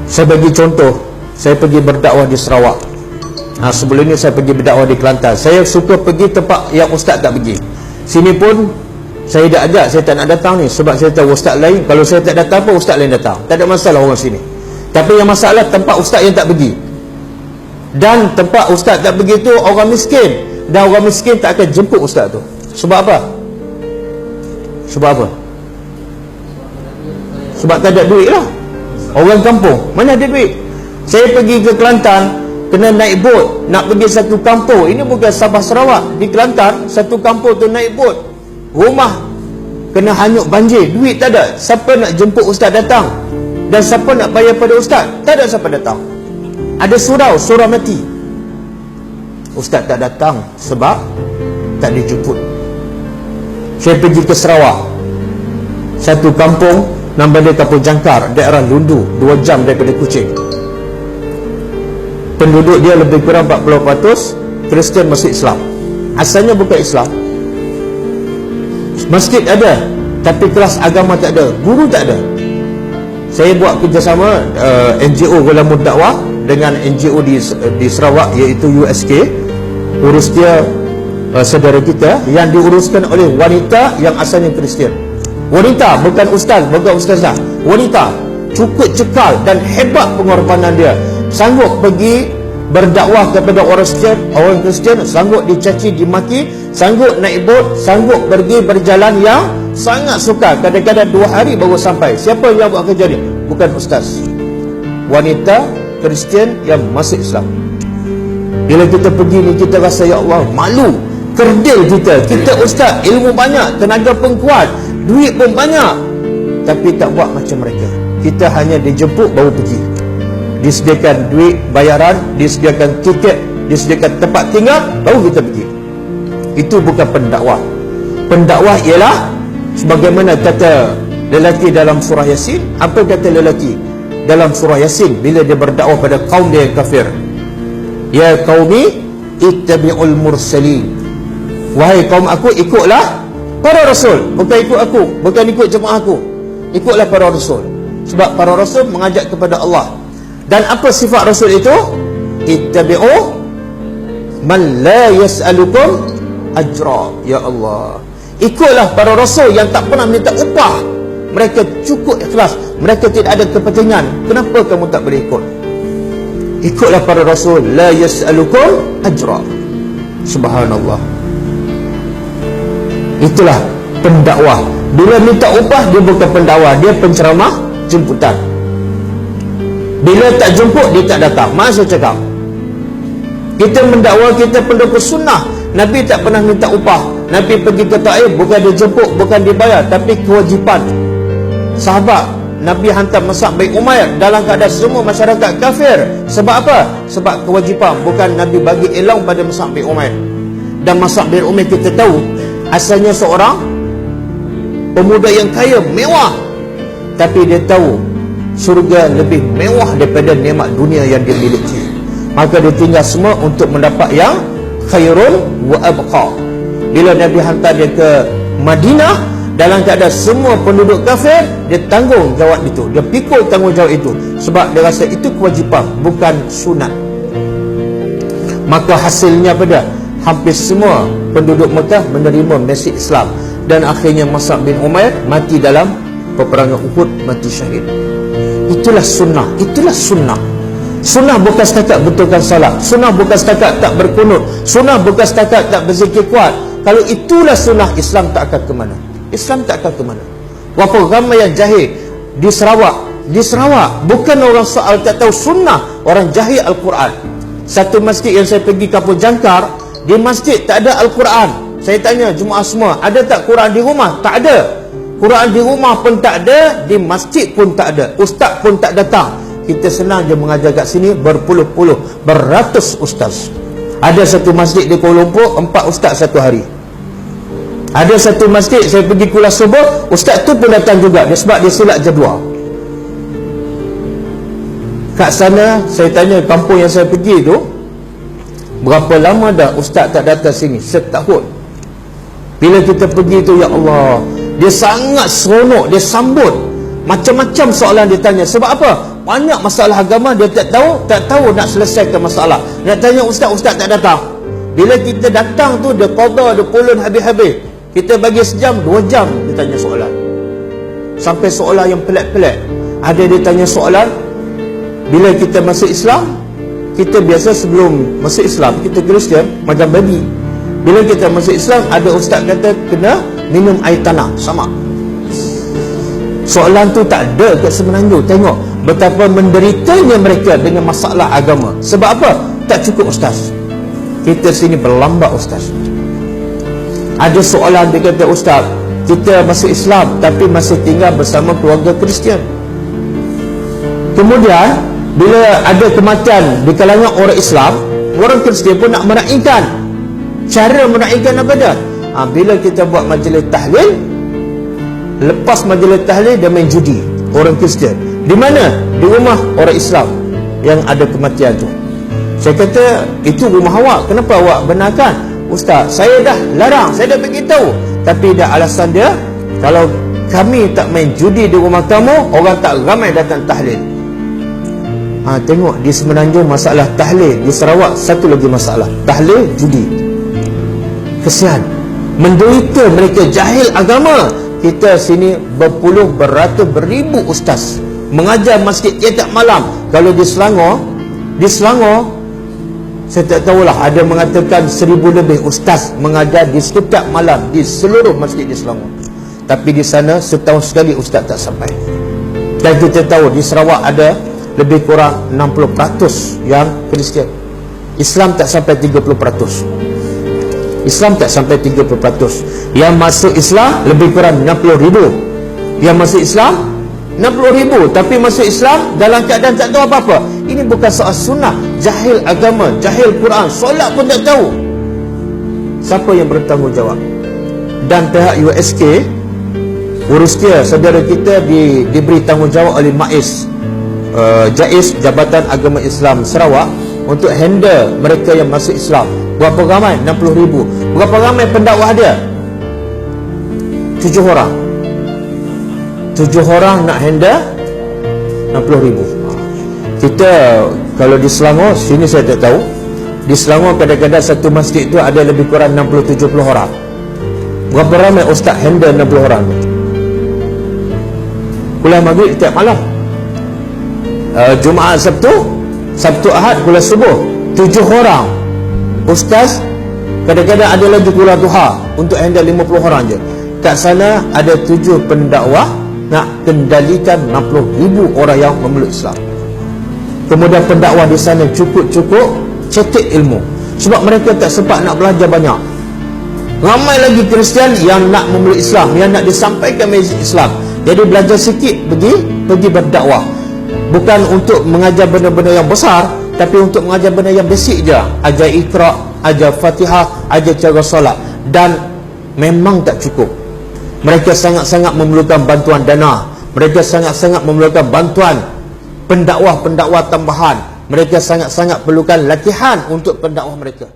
Saya bagi contoh, saya pergi berdakwah di Sarawak. Sebelum ni saya pergi berdakwah di Kelantan. Saya suka pergi tempat yang ustaz tak pergi. Sini pun saya dah ajak, saya tak nak datang ni sebab saya tahu ustaz lain, kalau saya tak datang pun ustaz lain datang. Tak ada masalah orang sini. Tapi yang masalah tempat ustaz yang tak pergi. Dan tempat ustaz tak pergi tu orang miskin, dan orang miskin tak akan jemput ustaz tu. Sebab apa? Sebab apa? Sebab tak ada duit lah. Orang kampung mana ada duit. Saya pergi ke Kelantan, kena naik bot nak pergi satu kampung. Ini bukan Sabah Sarawak, di Kelantan satu kampung tu naik bot, rumah kena hanyut banjir, duit tak ada. Siapa nak jemput ustaz datang? Dan siapa nak bayar pada ustaz? Tak ada siapa datang. Ada surau mati. Ustaz tak datang sebab tak dijemput. Saya pergi ke Sarawak, satu kampung, nama dia Kampung Jangkar, daerah Lundu, 2 jam daripada Kuching. Penduduk dia lebih kurang 40% Kristian masuk Islam. Asalnya bukan Islam. Masjid ada, tapi kelas agama tak ada, guru tak ada. Saya buat kerjasama NGO Ghulamud Dakwah dengan NGO di Sarawak, iaitu USK. Urus dia saudara kita yang diuruskan oleh wanita yang asalnya Kristian. Wanita, bukan ustaz, bukan ustazah. Wanita, cukup cekal dan hebat pengorbanan dia. Sanggup pergi berdakwah kepada orang Kristian, sanggup dicaci, dimaki, sanggup naik bot, sanggup pergi berjalan yang sangat sukar. Kadang-kadang 2 hari baru sampai. Siapa yang buat kerja ni? Bukan ustaz. Wanita Kristian yang masuk Islam. Bila kita pergi ni, kita rasa ya Allah, malu, kerdil kita. Kita ustaz, ilmu banyak, tenaga pun kuat, duit pun banyak, tapi tak buat macam mereka. Kita hanya dijemput baru pergi, disediakan duit bayaran, disediakan tiket, disediakan tempat tinggal, baru kita pergi. Itu bukan pendakwah. Pendakwah ialah sebagaimana kata lelaki dalam surah Yasin. Apa kata lelaki dalam surah Yasin bila dia berdakwah pada kaum dia yang kafir? Ya qaumi ittabi'ul mursalin. Wahai kaum aku, ikutlah para rasul. Bukan ikut aku, bukan ikut jemaah aku, ikutlah para rasul. Sebab para rasul mengajak kepada Allah. Dan apa sifat rasul itu? Ittabi'u man la yas'alukum ajra. Ya Allah, ikutlah para rasul yang tak pernah minta upah. Mereka cukup ikhlas, mereka tidak ada kepentingan. Kenapa kamu tak boleh ikut? Ikutlah para rasul, la yas'alukum ajra. Subhanallah. Itulah pendakwah. Bila minta upah, dia bukan pendakwah, dia penceramah jemputan. Bila tak jemput, dia tak datang. Masa cakap kita mendakwa, kita pendukung sunnah. Nabi tak pernah minta upah. Nabi pergi ke Taif, bukan dijemput, bukan dibayar, tapi kewajipan. Sahabat Nabi hantar Mus'ab bin Umair dalam keadaan semua masyarakat kafir. Sebab apa? Sebab kewajipan. Bukan Nabi bagi elang pada Mus'ab bin Umair. Dan Mus'ab bin Umair kita tahu asalnya seorang pemuda yang kaya, mewah, tapi dia tahu surga lebih mewah daripada nikmat dunia yang dia miliki. Maka dia tinggal semua untuk mendapat yang khairun wa abqa. Bila Nabi hantar dia ke Madinah dalam keadaan semua penduduk kafir, dia tanggung jawab itu, dia pikul tanggungjawab itu, sebab dia rasa itu kewajipan, bukan sunat. Maka hasilnya apa dia? Hampir semua penduduk Mekah menerima mesej Islam. Dan akhirnya Mus'ab bin Umair mati dalam peperangan Uhud, mati syahid. Itulah sunnah. Itulah sunnah. Sunnah bukan setakat betulkan salat. Sunnah bukan setakat tak berkunut. Sunnah bukan setakat tak berzikir kuat. Kalau itulah sunnah, Islam tak akan ke mana. Islam tak akan ke mana. Walaupun ramai yang jahil di Sarawak bukan orang soal tak tahu sunnah, orang jahil Al-Quran. Satu masjid yang saya pergi, Kampung Jangkar, di masjid tak ada Al-Quran. Saya tanya jemaah semua, ada tak Quran di rumah? Tak ada. Quran di rumah pun tak ada, di masjid pun tak ada, ustaz pun tak datang. Kita senang je mengajar kat sini, berpuluh-puluh, beratus ustaz. Ada satu masjid di Kuala Lumpur, 4 ustaz satu hari. Ada satu masjid saya pergi kuliah subuh, ustaz tu pun datang juga, dia sebab dia silap jadual. Kat sana saya tanya kampung yang saya pergi tu, berapa lama dah ustaz tak datang sini? Setahun. Bila kita pergi tu, ya Allah, dia sangat seronok, dia sambut. Macam-macam soalan dia tanya. Sebab apa? Banyak masalah agama dia tak tahu nak selesaikan masalah. Nak tanya ustaz, ustaz tak datang. Bila kita datang tu, dia qada, dia pulun habis-habis. Kita bagi sejam, 2 jam dia tanya soalan. Sampai soalan yang pelik-pelik. Ada dia tanya soalan, bila kita masuk Islam, kita biasa sebelum masuk Islam, kita Kristian, macam babi. Bila kita masuk Islam, ada ustaz kata kena minum air tanah, sama. Soalan tu tak ada kat Semenanjung. Tengok betapa menderitanya mereka dengan masalah agama. Sebab apa? Tak cukup ustaz. Kita sini berlambat ustaz. Ada soalan dia kata, ustaz, kita masuk Islam tapi masih tinggal bersama keluarga Kristian. Kemudian bila ada kematian di kalangan orang Islam, orang Kristian pun nak meraihkan. Cara meraihkan apa dia? Bila kita buat majlis tahlil, lepas majlis tahlil dia main judi, orang Kristian. Di mana? Di rumah orang Islam yang ada kematian tu. Saya kata, itu rumah awak, kenapa awak benarkan? Ustaz, saya dah larang, saya dah beritahu. Tapi dah alasan dia, kalau kami tak main judi di rumah kamu, orang tak ramai datang tahlil. Tengok di Semenanjung masalah tahlil, di Sarawak satu lagi masalah, tahlil judi. Kesian, menderita mereka, jahil agama. Kita sini berpuluh, beratus, beribu ustaz mengajar masjid tiap malam. Kalau di Selangor, saya tak tahulah, ada mengatakan 1000 lebih ustaz mengajar di setiap malam di seluruh masjid di Selangor. Tapi di sana setahun sekali ustaz tak sampai. Dan kita tahu di Sarawak ada lebih kurang 60% yang Kristian. Islam tak sampai 30%. Islam tak sampai 30%. Yang masuk Islam lebih kurang 60,000. Yang masuk Islam 60,000, tapi masuk Islam dalam keadaan tak tahu apa-apa. Ini bukan soal sunnah, jahil agama, jahil Quran, solat pun tak tahu. Siapa yang bertanggungjawab? Dan pihak USK, urus dia, saudara kita diberi tanggungjawab oleh MAIS, JAIS, Jabatan Agama Islam Sarawak, untuk handle mereka yang masuk Islam. Berapa ramai? 60,000. Berapa ramai pendakwah dia? 7 orang. 7 orang nak handle 60,000. Kita kalau di Selangor, sini saya tak tahu. Di Selangor kadang-kadang satu masjid tu ada lebih kurang 60-70 orang. Berapa ramai ustaz handle 60 orang tu? Kuliah maghrib tiap malam, Jumaat, Sabtu Ahad, kuliah subuh, 7 orang. Ustaz kadang-kadang ada lagi kuliah duha untuk handle 50 orang je. Kat sana ada 7 pendakwah nak kendalikan 60,000 orang yang memeluk Islam. Kemudian pendakwah di sana cukup-cukup cetek ilmu, sebab mereka tak sempat nak belajar banyak. Ramai lagi Kristian yang nak memeluk Islam, yang nak disampaikan mesej Islam. Jadi belajar sikit, pergi berdakwah. Bukan untuk mengajar benda-benda yang besar, tapi untuk mengajar benda yang basic je. Ajar Iqra, ajar Fatihah, ajar cara solat. Dan memang tak cukup. Mereka sangat-sangat memerlukan bantuan dana. Mereka sangat-sangat memerlukan bantuan pendakwah-pendakwah tambahan. Mereka sangat-sangat perlukan latihan untuk pendakwah mereka.